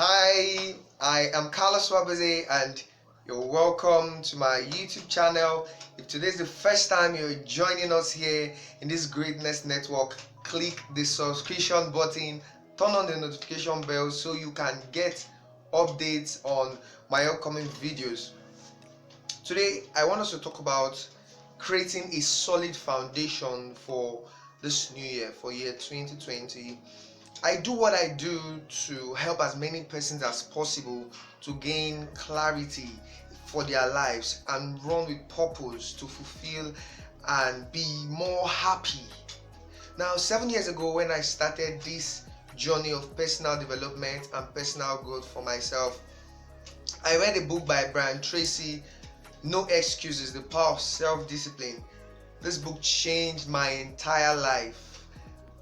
Hi, I am Carlos Wabeze and you're welcome to my YouTube channel. If today is the first time you're joining us here in this Greatness Network, click the subscription button, turn on the notification bell so you can get updates on my upcoming videos. Today, I want us to talk about creating a solid foundation for this new year, for year 2020. I do what I do to help as many persons as possible to gain clarity for their lives and run with purpose to fulfill and be more happy. Now, 7 years ago, when I started this journey of personal development and personal growth for myself, I read a book by Brian Tracy, No Excuses, The Power of Self-Discipline. This book changed my entire life.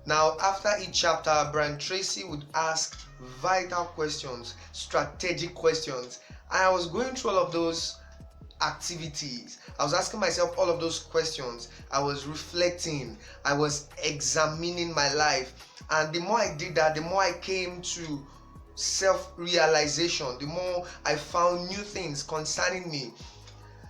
Now, after each chapter, Brian Tracy would ask vital questions, strategic questions. And I was going through all of those activities. I was asking myself all of those questions. I was reflecting. I was examining my life. And the more I did that, the more I came to self-realization, the more I found new things concerning me.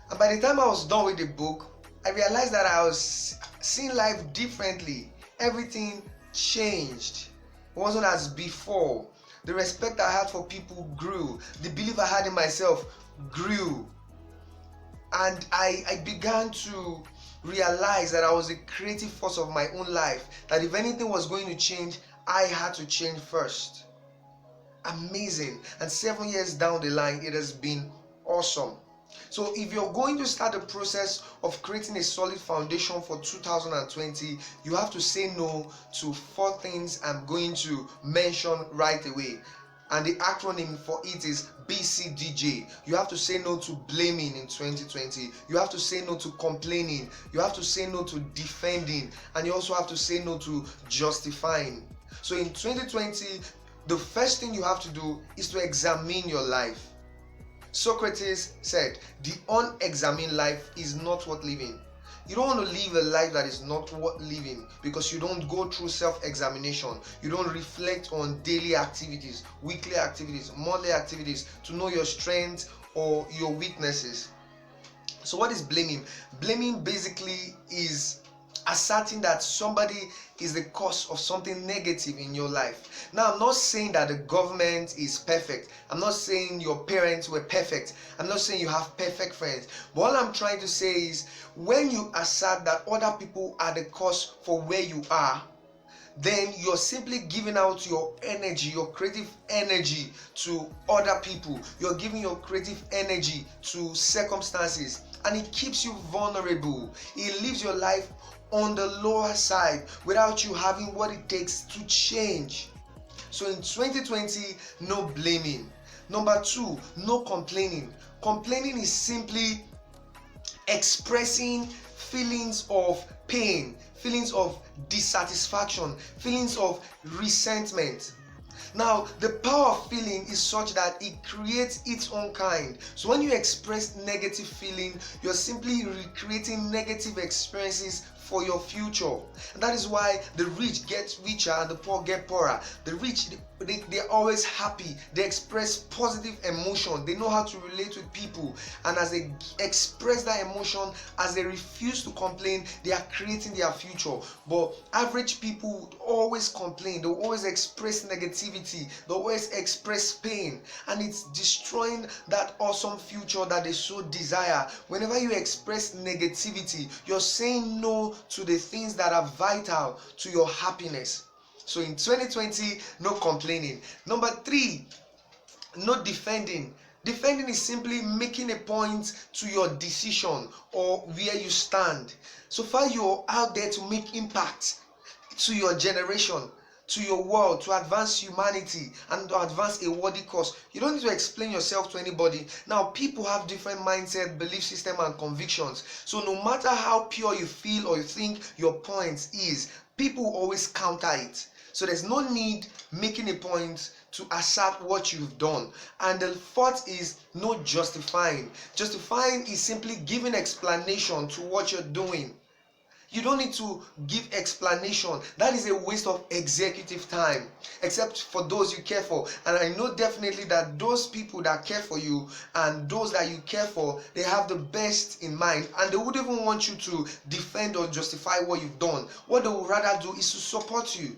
And by the time I was done with the book, I realized that I was seeing life differently. Everything changed. It wasn't as before. The respect I had for people grew. The belief I had in myself grew. And I began to realize that I was a creative force of my own life. That if anything was going to change, I had to change first. Amazing. And 7 years down the line, it has been awesome. So if you're going to start the process of creating a solid foundation for 2020, you have to say no to 4 things I'm going to mention right away. And the acronym for it is BCDJ. You have to say no to blaming in 2020. You have to say no to complaining. You have to say no to defending. And you also have to say no to justifying. So in 2020, the first thing you have to do is to examine your life. Socrates said, the unexamined life is not worth living. You don't want to live a life that is not worth living because you don't go through self-examination. You don't reflect on daily activities, weekly activities, monthly activities to know your strengths or your weaknesses. So what is blaming? Blaming basically is asserting that somebody is the cause of something negative in your life. Now, I'm not saying that the government is perfect. I'm not saying your parents were perfect. I'm not saying you have perfect friends. But all I'm trying to say is when you assert that other people are the cause for where you are, then you're simply giving out your energy, your creative energy to other people. You're giving your creative energy to circumstances, and it keeps you vulnerable. It leaves your life on the lower side without you having what it takes to change. So in 2020, no blaming. Number 2, no complaining. Complaining is simply expressing feelings of pain, feelings of dissatisfaction, feelings of resentment. Now, the power of feeling is such that it creates its own kind. So when you express negative feeling, you're simply recreating negative experiences for your future. And that is why the rich get richer and the poor get poorer. The rich, they're always happy. They express positive emotion. They know how to relate with people. And as they express that emotion, as they refuse to complain, they are creating their future. But average people would always complain. They'll always express negativity. They'll always express pain. And it's destroying that awesome future that they so desire. Whenever you express negativity, you're saying no to the things that are vital to your happiness. So in 2020, no complaining. Number 3, no defending. Defending is simply making a point to your decision or where you stand. So far you're out there to make impact to your generation, to your world, to advance humanity and to advance a worthy cause. You don't need to explain yourself to anybody. Now, people have different mindset, belief system and convictions. So no matter how pure you feel or you think your point is, people will always counter it. So there's no need making a point to assert what you've done. And the 4th is no justifying. Justifying is simply giving explanation to what you're doing. You don't need to give explanation. That is a waste of executive time, except for those you care for. And I know definitely that those people that care for you and those that you care for, they have the best in mind, and they wouldn't even want you to defend or justify what you've done. What they would rather do is to support you.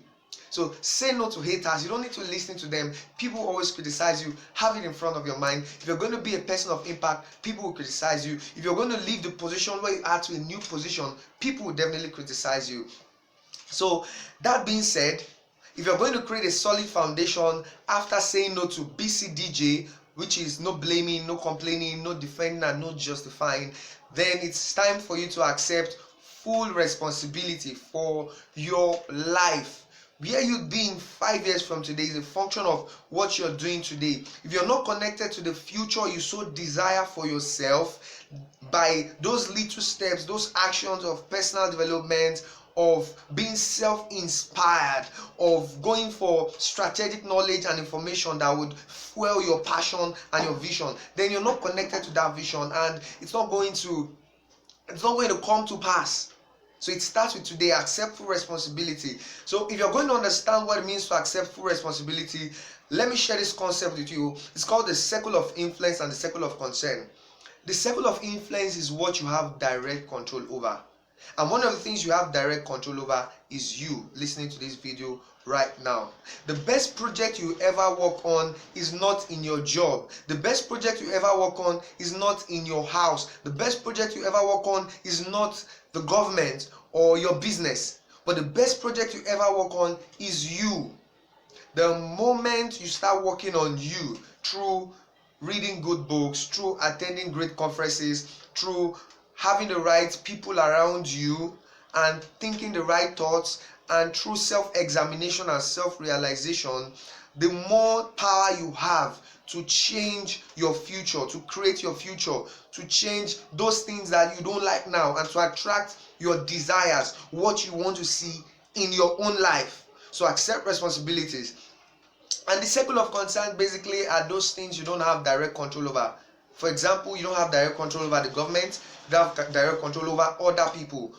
So say no to haters. You don't need to listen to them. People always criticize you. Have it in front of your mind. If you're going to be a person of impact, people will criticize you. If you're going to leave the position where you are to a new position, people will definitely criticize you. So that being said, if you're going to create a solid foundation after saying no to BCDJ, which is no blaming, no complaining, no defending, and no justifying, then it's time for you to accept full responsibility for your life. Where you be in 5 years from today is a function of what you're doing today. If you're not connected to the future you so desire for yourself by those little steps, those actions of personal development, of being self-inspired, of going for strategic knowledge and information that would fuel your passion and your vision, then you're not connected to that vision, and it's not going to come to pass. So it starts with today. Accept full responsibility. So if you're going to understand what it means to accept full responsibility, let me share this concept with you. It's called the circle of influence and the circle of concern. The circle of influence is what you have direct control over. And one of the things you have direct control over is you listening to this video right now. The best project you ever work on is not in your job. The best project you ever work on is not in your house. The best project you ever work on is not the government or your business. But the best project you ever work on is you. The moment you start working on you through reading good books, through attending great conferences, through having the right people around you and thinking the right thoughts, and through self-examination and self-realization, the more power you have to change your future, to create your future, to change those things that you don't like now, and to attract your desires, what you want to see in your own life. So accept responsibilities. And the circle of concern basically are those things you don't have direct control over. For example, you don't have direct control over the government, you don't have direct control over other people.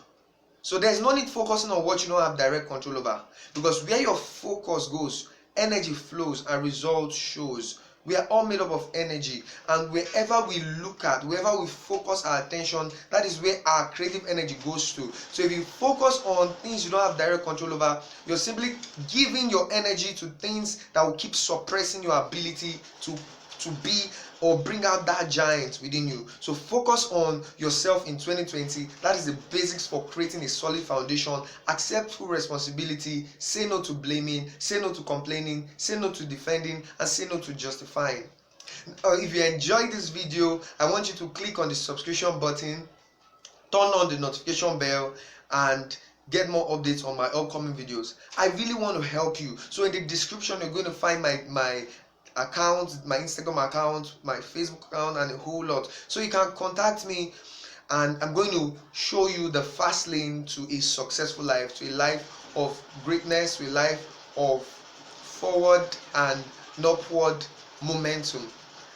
So there's no need focusing on what you don't have direct control over, because where your focus goes, energy flows and results shows. We are all made up of energy, and wherever we look at, wherever we focus our attention, that is where our creative energy goes to. So if you focus on things you don't have direct control over, you're simply giving your energy to things that will keep suppressing your ability to be or bring out that giant within you. So focus on yourself in 2020. That is the basics for creating a solid foundation. Accept full responsibility. Say no to blaming. Say no to complaining. Say no to defending. And say no to justifying. If you enjoyed this video, I want you to click on the subscription button, turn on the notification bell, and get more updates on my upcoming videos. I really want to help you. So in the description you're going to find my account, my Instagram account, my Facebook account, and a whole lot. So you can contact me, and I'm going to show you the fast lane to a successful life, to a life of greatness, to a life of forward and upward momentum.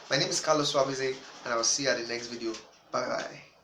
My name is Carlos Suaveze, and I will see you at the next video. Bye bye.